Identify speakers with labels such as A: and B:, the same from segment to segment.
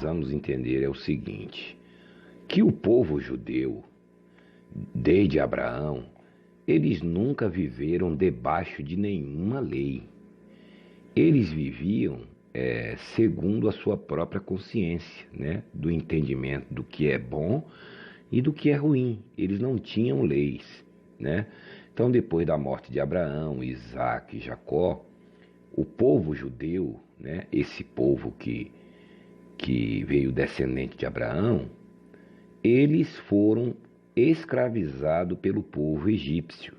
A: precisamos entender é o seguinte, que o povo judeu, desde Abraão, eles nunca viveram debaixo de nenhuma lei. Eles viviam segundo a sua própria consciência, né? Do entendimento do que é bom e do que é ruim. Eles não tinham leis, né? Então, depois da morte de Abraão, Isaac e Jacó, o povo judeu, né? Esse povo que veio descendente de Abraão, eles foram escravizados pelo povo egípcio,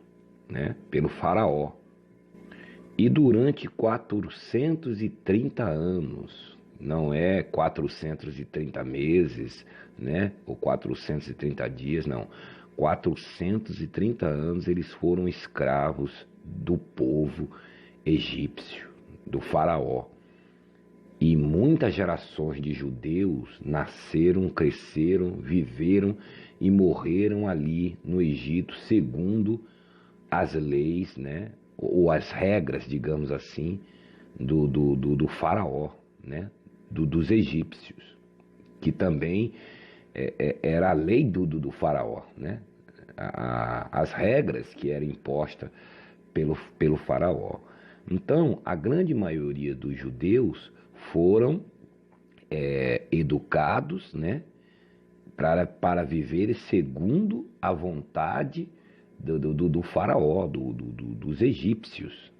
A: né? Pelo faraó. E durante 430 anos, não é 430 meses, né? Ou 430 dias, não. 430 anos eles foram escravos do povo egípcio, do faraó. E muitas gerações de judeus nasceram, cresceram, viveram e morreram ali no Egito segundo as leis, né? Ou as regras, digamos assim, do faraó, né? Dos egípcios, que também era a lei do faraó, né? As regras que eram impostas pelo faraó. Então, a grande maioria dos judeus foram educados, né? Para viver segundo a vontade do faraó, dos egípcios,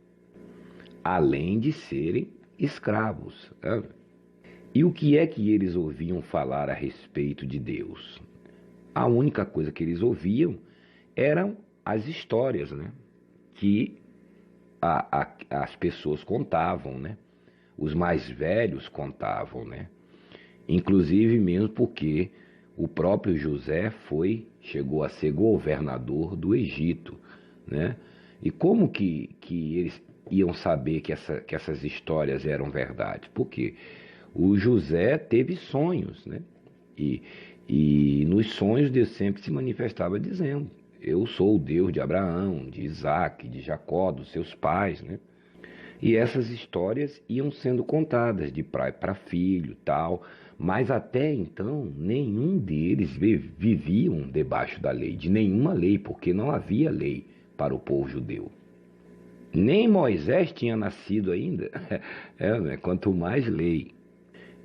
A: além de serem escravos. Né? E o que é que eles ouviam falar a respeito de Deus? A única coisa que eles ouviam eram as histórias, né? Que as pessoas contavam, né? Os mais velhos contavam, né? Inclusive mesmo porque o próprio José chegou a ser governador do Egito, né? E como que eles iam saber que essas histórias eram verdade? Porque o José teve sonhos, né? E nos sonhos Deus sempre se manifestava dizendo: eu sou o Deus de Abraão, de Isaac, de Jacó, dos seus pais, né? E essas histórias iam sendo contadas de pai para filho, tal, mas até então nenhum deles viviam debaixo da lei, de nenhuma lei, porque não havia lei para o povo judeu. Nem Moisés tinha nascido ainda, né? Quanto mais lei.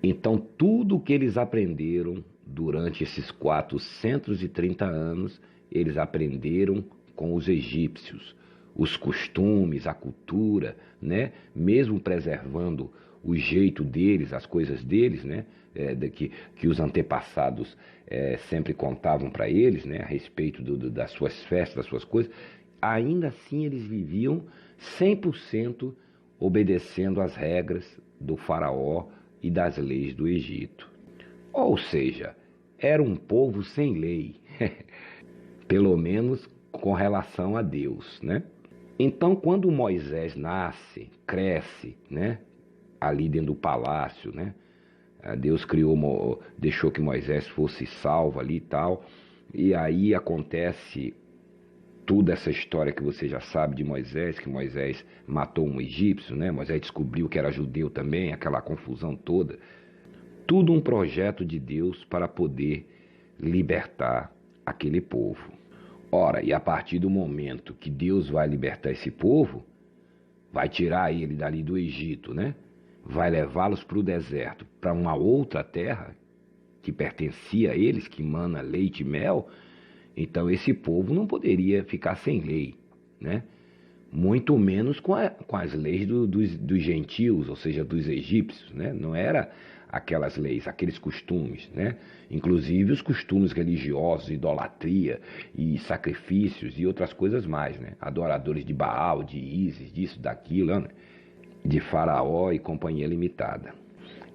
A: Então tudo que eles aprenderam durante esses 430 anos, eles aprenderam com os egípcios. Os costumes, a cultura, né? Mesmo preservando o jeito deles, as coisas deles, né? Que os antepassados sempre contavam para eles, né? A respeito das suas festas, das suas coisas, ainda assim eles viviam 100% obedecendo às regras do faraó e das leis do Egito. Ou seja, era um povo sem lei, pelo menos com relação a Deus, né? Então, quando Moisés nasce, cresce, né, ali dentro do palácio, né, Deus deixou que Moisés fosse salvo ali e tal, e aí acontece toda essa história que você já sabe de Moisés, que Moisés matou um egípcio, né, Moisés descobriu que era judeu também, aquela confusão toda, tudo um projeto de Deus para poder libertar aquele povo. Ora, e a partir do momento que Deus vai libertar esse povo, vai tirar ele dali do Egito, né? Vai levá-los para o deserto, para uma outra terra que pertencia a eles, que mana leite e mel. Então esse povo não poderia ficar sem lei, né? Muito menos com as leis dos gentios, ou seja, dos egípcios, né? Não era aquelas leis, aqueles costumes, né? Inclusive os costumes religiosos, idolatria e sacrifícios e outras coisas mais, né? Adoradores de Baal, de Ísis, disso, daquilo, né? De Faraó e companhia limitada.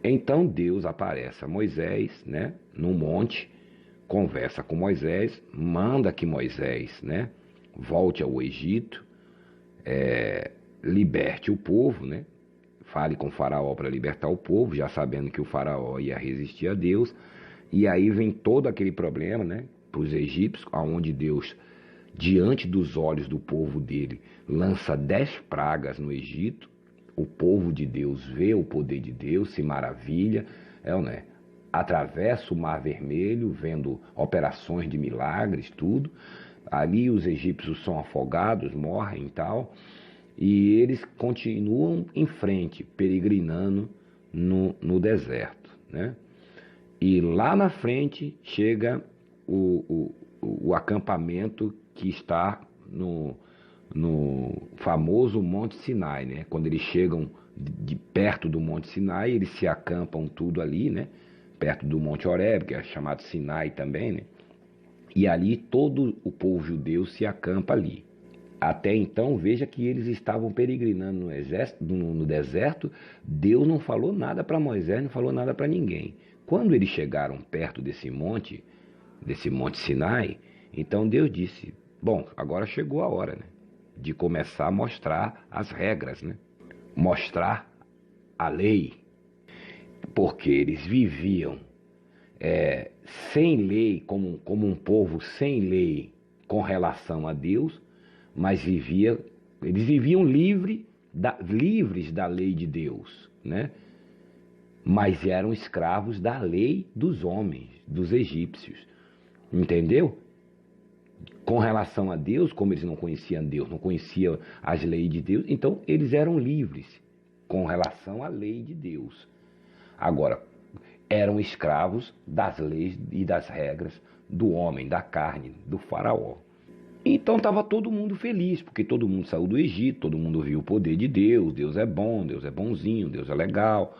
A: Então Deus aparece a Moisés, né? Num monte, conversa com Moisés, manda que Moisés, né? Volte ao Egito, liberte o povo, né? Fale com o faraó para libertar o povo, já sabendo que o faraó ia resistir a Deus. E aí vem todo aquele problema, né, para os egípcios, onde Deus, diante dos olhos do povo dele, lança 10 pragas no Egito. O povo de Deus vê o poder de Deus, se maravilha, né? atravessa o Mar Vermelho, vendo operações de milagres, tudo. Ali os egípcios são afogados, morrem e tal, e eles continuam em frente, peregrinando no deserto, né? E lá na frente chega o acampamento que está no famoso Monte Sinai, né? Quando eles chegam de perto do Monte Sinai, eles se acampam tudo ali, né? Perto do Monte Horebe, que é chamado Sinai também, né? E ali todo o povo judeu se acampa ali. Até então, veja que eles estavam peregrinando no deserto. Deus não falou nada para Moisés, não falou nada para ninguém. Quando eles chegaram perto desse monte Sinai, então Deus disse: bom, agora chegou a hora, né, de começar a mostrar as regras, né, mostrar a lei, porque eles viviam sem lei, como um povo sem lei com relação a Deus, mas eles viviam livres da lei de Deus, né? Mas eram escravos da lei dos homens, dos egípcios, entendeu? Com relação a Deus, como eles não conheciam Deus, não conheciam as leis de Deus, então eles eram livres com relação à lei de Deus. Agora, eram escravos das leis e das regras do homem, da carne, do faraó. Então estava todo mundo feliz, porque todo mundo saiu do Egito, todo mundo viu o poder de Deus, Deus é bom, Deus é bonzinho, Deus é legal,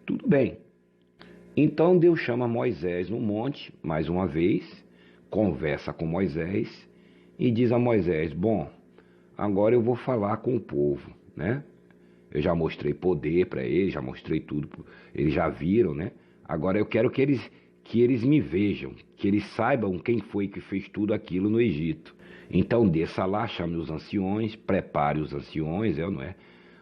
A: tudo bem. Então Deus chama Moisés no monte, mais uma vez, conversa com Moisés e diz a Moisés: bom, agora eu vou falar com o povo, né? Eu já mostrei poder para eles, já mostrei tudo, eles já viram, né? Agora eu quero que eles me vejam, que eles saibam quem foi que fez tudo aquilo no Egito. Então desça lá, chame os anciões, prepare os anciões, não é?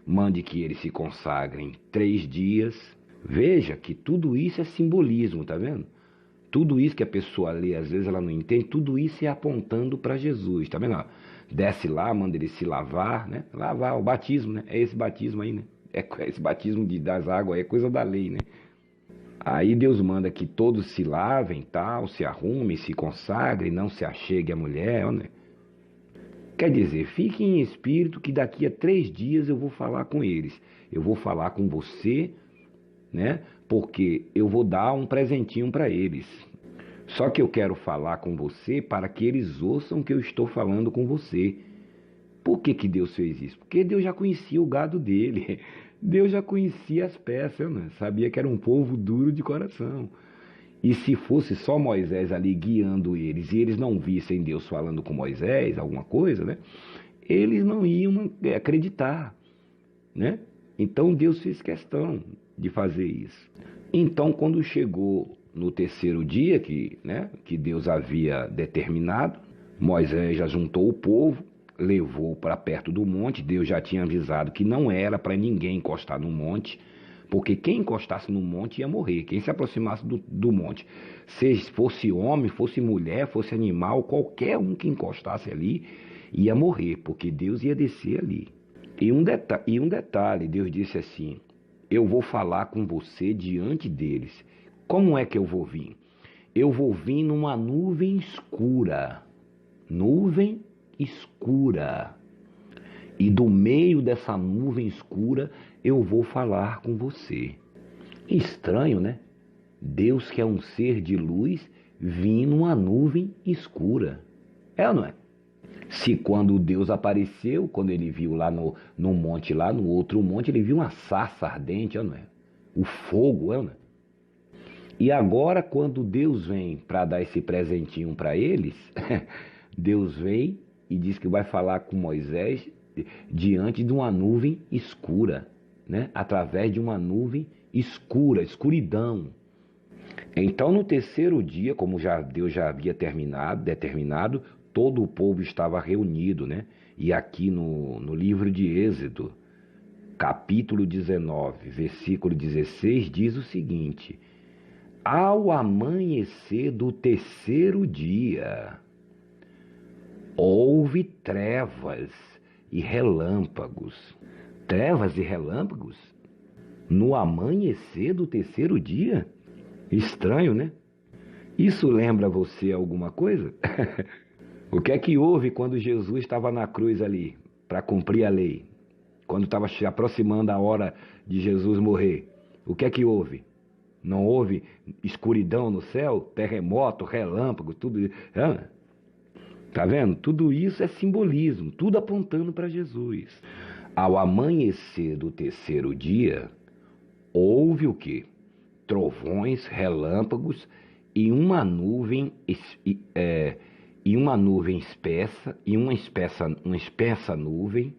A: Mande que eles se consagrem 3 dias. Veja que tudo isso é simbolismo, tá vendo? Tudo isso que a pessoa lê, às vezes ela não entende, tudo isso é apontando para Jesus, tá vendo? Desce lá, manda ele se lavar, né? Lavar, o batismo, né? É esse batismo aí, né? É esse batismo das águas, é coisa da lei, né? Aí Deus manda que todos se lavem, tal, se arrumem, se consagrem, não se achegue a mulher, né? Quer dizer, fique em espírito que daqui a 3 dias eu vou falar com eles. Eu vou falar com você, né? Porque eu vou dar um presentinho para eles. Só que eu quero falar com você para que eles ouçam que eu estou falando com você. Por que Deus fez isso? Porque Deus já conhecia o gado dele. Deus já conhecia as peças, né? Sabia que era um povo duro de coração. E se fosse só Moisés ali guiando eles e eles não vissem Deus falando com Moisés, alguma coisa, né? Eles não iam acreditar, né? Então Deus fez questão de fazer isso. Então, quando chegou no 3º dia que Deus havia determinado, Moisés já juntou o povo, levou para perto do monte. Deus já tinha avisado que não era para ninguém encostar no monte, porque quem encostasse no monte ia morrer. Quem se aproximasse do monte, se fosse homem, fosse mulher, fosse animal, qualquer um que encostasse ali ia morrer, porque Deus ia descer ali. E um detalhe, Deus disse assim: eu vou falar com você diante deles. Como é que eu vou vir? Eu vou vir numa nuvem escura. Nuvem escura. E do meio dessa nuvem escura eu vou falar com você. Estranho, né? Deus, que é um ser de luz, vir numa nuvem escura. É ou não é? Se quando Deus apareceu, quando ele viu lá no monte, lá no outro monte, ele viu uma sarça ardente, é ou não é? O fogo, é ou não é? E agora, quando Deus vem para dar esse presentinho para eles, Deus vem e diz que vai falar com Moisés diante de uma nuvem escura, né? Através de uma nuvem escura, escuridão. Então, no 3º dia, como Deus já havia determinado, todo o povo estava reunido, né? E aqui no livro de Êxodo, capítulo 19, versículo 16, diz o seguinte: ao amanhecer do 3º dia, houve trevas e relâmpagos. Trevas e relâmpagos? No amanhecer do 3º dia? Estranho, né? Isso lembra você alguma coisa? O que é que houve quando Jesus estava na cruz ali, para cumprir a lei? Quando estava se aproximando a hora de Jesus morrer, o que é que houve? Não houve escuridão no céu, terremoto, relâmpago, tudo isso. Tá vendo? Tudo isso é simbolismo, tudo apontando para Jesus. Ao amanhecer do terceiro dia, houve o quê? Trovões, relâmpagos e uma nuvem espessa e uma espessa nuvem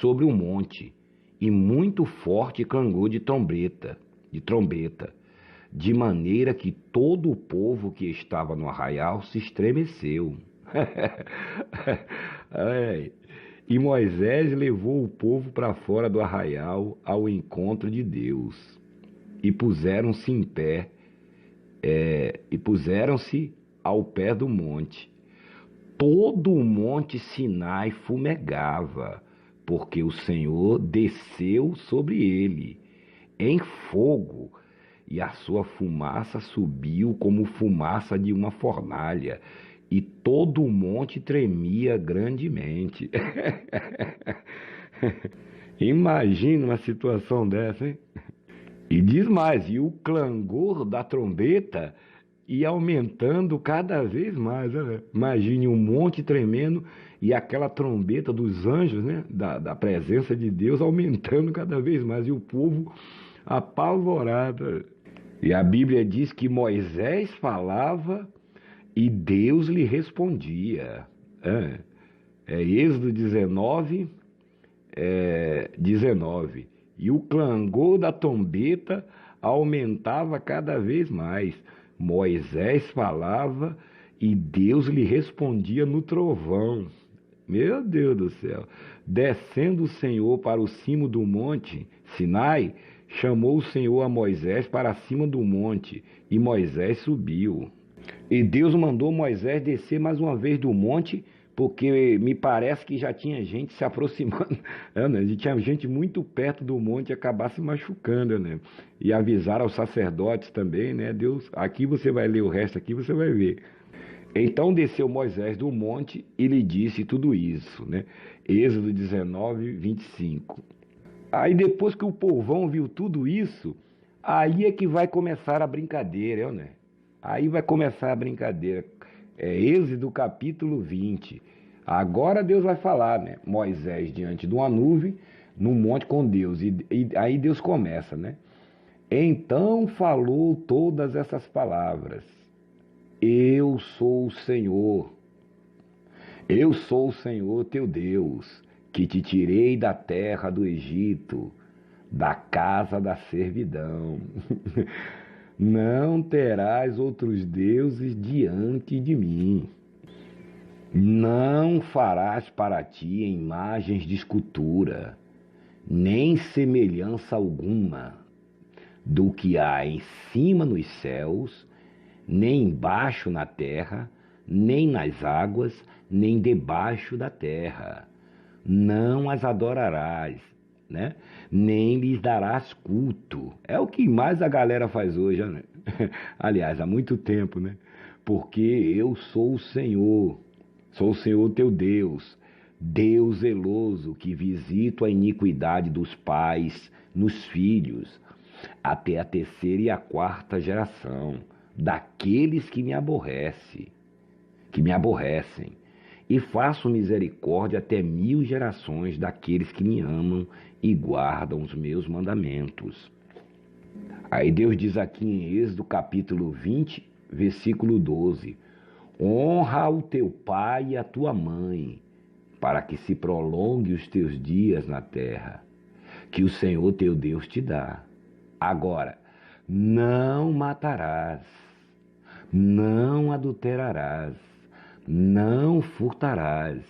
A: sobre o monte e muito forte clangor de trombeta, de maneira que todo o povo que estava no arraial se estremeceu. E Moisés levou o povo para fora do arraial ao encontro de Deus e puseram-se em pé e puseram-se ao pé do monte. Todo o monte Sinai fumegava, porque o Senhor desceu sobre ele em fogo, e a sua fumaça subiu como fumaça de uma fornalha, e todo o monte tremia grandemente. Imagina uma situação dessa, hein? E diz mais, e o clangor da trombeta ia aumentando cada vez mais. Né? Imagine um monte tremendo e aquela trombeta dos anjos, né? Da presença de Deus aumentando cada vez mais. E o povo apavorado. E a Bíblia diz que Moisés falava e Deus lhe respondia. Êxodo 19, 19. E o clangor da trombeta aumentava cada vez mais. Moisés falava e Deus lhe respondia no trovão. Meu Deus do céu! Descendo o Senhor para o cimo do monte Sinai, chamou o Senhor a Moisés para cima do monte, e Moisés subiu. E Deus mandou Moisés descer mais uma vez do monte, porque me parece que já tinha gente se aproximando, né? Tinha gente muito perto do monte e acabar se machucando, né? E avisar aos sacerdotes também, né? Deus, aqui você vai ler o resto, aqui você vai ver. Então desceu Moisés do monte e lhe disse tudo isso, né? Êxodo 19, 25. Aí depois que o povão viu tudo isso, aí é que vai começar a brincadeira, né? Aí vai começar a brincadeira. Êxodo capítulo 20. Agora Deus vai falar, né? Moisés diante de uma nuvem, no monte com Deus. E aí Deus começa, né? Então falou todas essas palavras. Eu sou o Senhor. Eu sou o Senhor teu Deus, que te tirei da terra do Egito, da casa da servidão. Não terás outros deuses diante de mim. Não farás para ti imagens de escultura, nem semelhança alguma do que há em cima nos céus, nem embaixo na terra, nem nas águas, nem debaixo da terra. Não as adorarás, né? Nem lhes darás culto. É o que mais a galera faz hoje, né? Aliás, há muito tempo, né? Porque eu sou o Senhor teu Deus, Deus zeloso, que visito a iniquidade dos pais nos filhos, até a terceira e a quarta geração, daqueles que me aborrecem, e faço misericórdia até 1000 gerações daqueles que me amam e guardam os meus mandamentos. Aí Deus diz aqui em Êxodo capítulo 20, versículo 12: honra o teu pai e a tua mãe, para que se prolongue os teus dias na terra, que o Senhor teu Deus te dá. Agora, não matarás, não adulterarás, não furtarás,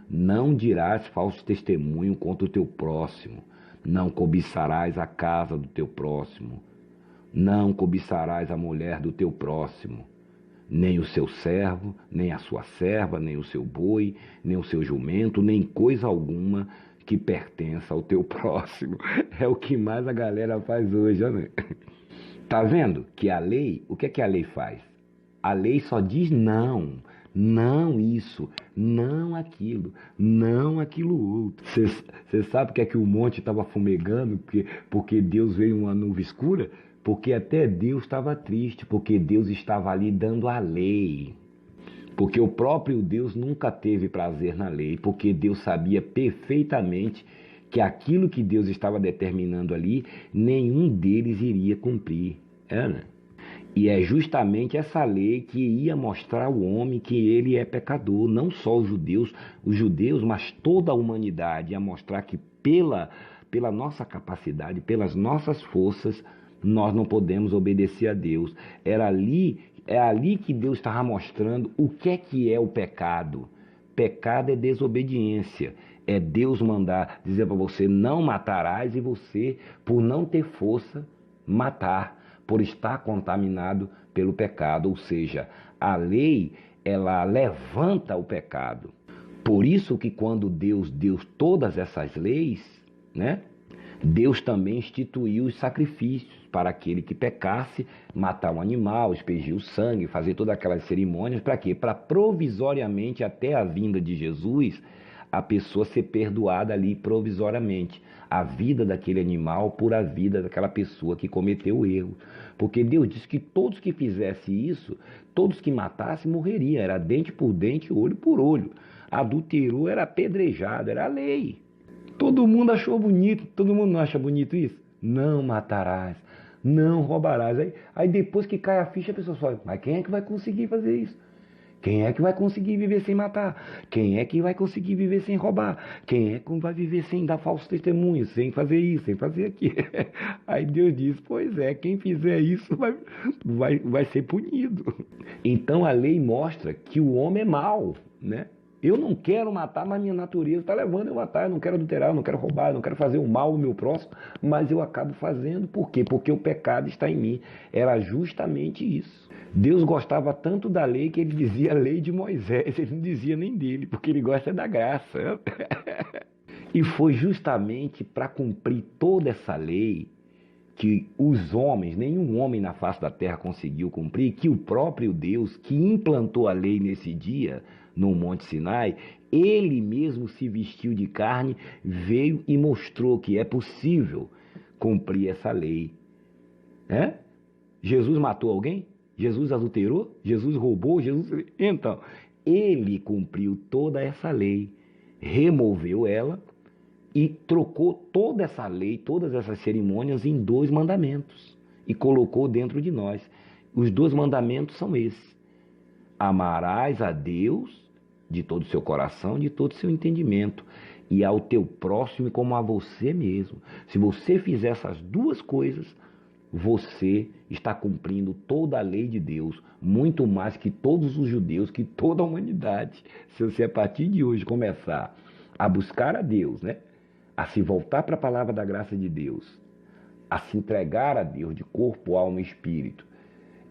A: não dirás falso testemunho contra o teu próximo, não cobiçarás a casa do teu próximo, não cobiçarás a mulher do teu próximo, nem o seu servo, nem a sua serva, nem o seu boi, nem o seu jumento, nem coisa alguma que pertença ao teu próximo. É o que mais a galera faz hoje, né? Tá vendo que a lei, o que é que a lei faz? A lei só diz não, não isso, não aquilo, não aquilo outro. Você sabe que é que o monte estava fumegando porque Deus veio uma nuvem escura? Porque até Deus estava triste, porque Deus estava ali dando a lei. Porque o próprio Deus nunca teve prazer na lei, porque Deus sabia perfeitamente que aquilo que Deus estava determinando ali, nenhum deles iria cumprir. É, né? E é justamente essa lei que ia mostrar ao homem que ele é pecador, não só os judeus, mas toda a humanidade, ia mostrar que pela nossa capacidade, pelas nossas forças, nós não podemos obedecer a Deus. É ali que Deus estava mostrando o que é o pecado. Pecado é desobediência. É Deus mandar dizer para você não matarás e você, por não ter força, matar, por estar contaminado pelo pecado. Ou seja, a lei, ela levanta o pecado. Por isso que quando Deus deu todas essas leis, né? Deus também instituiu os sacrifícios para aquele que pecasse, matar um animal, aspergir o sangue, fazer todas aquelas cerimônias, para quê? Para provisoriamente, até a vinda de Jesus, a pessoa ser perdoada ali provisoriamente. A vida daquele animal por a vida daquela pessoa que cometeu o erro. Porque Deus disse que todos que fizessem isso, todos que matassem, morreriam. Era dente por dente, olho por olho. Adulterou, era apedrejado, era a lei. Todo mundo achou bonito, todo mundo não acha bonito isso? Não matarás, não roubarás. Aí depois que cai a ficha, a pessoa fala, mas quem é que vai conseguir fazer isso? Quem é que vai conseguir viver sem matar? Quem é que vai conseguir viver sem roubar? Quem é que vai viver sem dar falso testemunho, sem fazer isso, sem fazer aquilo? Aí Deus diz, pois é, quem fizer isso vai ser punido. Então a lei mostra que o homem é mau, né? Eu não quero matar, mas minha natureza está levando eu a matar. Eu não quero adulterar, eu não quero roubar, eu não quero fazer o mal ao meu próximo, mas eu acabo fazendo. Por quê? Porque o pecado está em mim. Era justamente isso. Deus gostava tanto da lei que ele dizia a lei de Moisés, ele não dizia nem dele, porque ele gosta da graça. E foi justamente para cumprir toda essa lei que os homens, nenhum homem na face da terra conseguiu cumprir, que o próprio Deus, que implantou a lei nesse dia, no Monte Sinai, ele mesmo se vestiu de carne, veio e mostrou que é possível cumprir essa lei. É? Jesus matou alguém? Jesus adulterou? Jesus roubou? Jesus... Então, ele cumpriu toda essa lei, removeu ela e trocou toda essa lei, todas essas cerimônias em 2 mandamentos e colocou dentro de nós. Os 2 mandamentos são esses: amarás a Deus de todo o seu coração, de todo o seu entendimento, e ao teu próximo como a você mesmo. Se você fizer essas 2 coisas, você está cumprindo toda a lei de Deus, muito mais que todos os judeus, que toda a humanidade. Se você a partir de hoje começar a buscar a Deus, né? A se voltar para a palavra da graça de Deus, a se entregar a Deus de corpo, alma e espírito,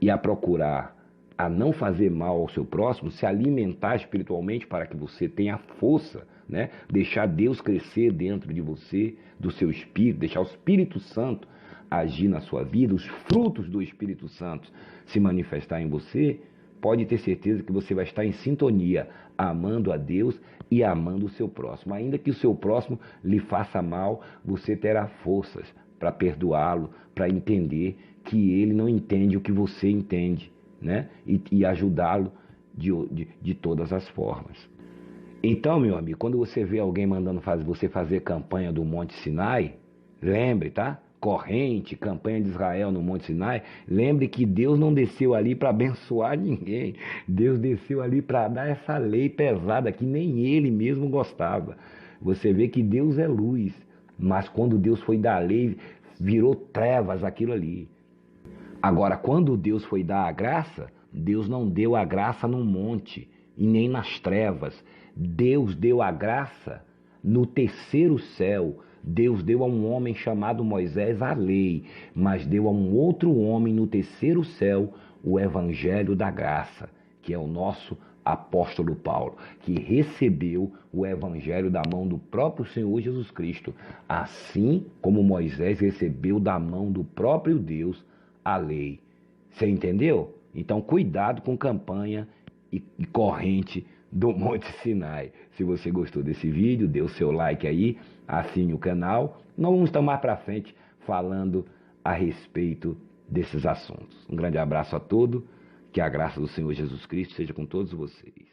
A: e a procurar a não fazer mal ao seu próximo, se alimentar espiritualmente para que você tenha força, né? Deixar Deus crescer dentro de você, do seu espírito, deixar o Espírito Santo agir na sua vida, os frutos do Espírito Santo se manifestar em você, pode ter certeza que você vai estar em sintonia, amando a Deus e amando o seu próximo. Ainda que o seu próximo lhe faça mal, você terá forças para perdoá-lo, para entender que ele não entende o que você entende, né? E ajudá-lo de todas as formas. Então, meu amigo, quando você vê alguém mandando você fazer campanha do Monte Sinai, lembre, tá? Corrente, campanha de Israel no Monte Sinai, lembre que Deus não desceu ali para abençoar ninguém. Deus desceu ali para dar essa lei pesada que nem ele mesmo gostava. Você vê que Deus é luz, mas quando Deus foi dar a lei, virou trevas aquilo ali. Agora, quando Deus foi dar a graça, Deus não deu a graça no monte e nem nas trevas. Deus deu a graça no terceiro céu. Deus deu a um homem chamado Moisés a lei, mas deu a um outro homem no terceiro céu o evangelho da graça, que é o nosso apóstolo Paulo, que recebeu o evangelho da mão do próprio Senhor Jesus Cristo, assim como Moisés recebeu da mão do próprio Deus a lei. Você entendeu? Então, cuidado com campanha e corrente do Monte Sinai. Se você gostou desse vídeo, dê o seu like aí, assine o canal. Nós vamos estar mais para frente falando a respeito desses assuntos. Um grande abraço a todos, que a graça do Senhor Jesus Cristo seja com todos vocês.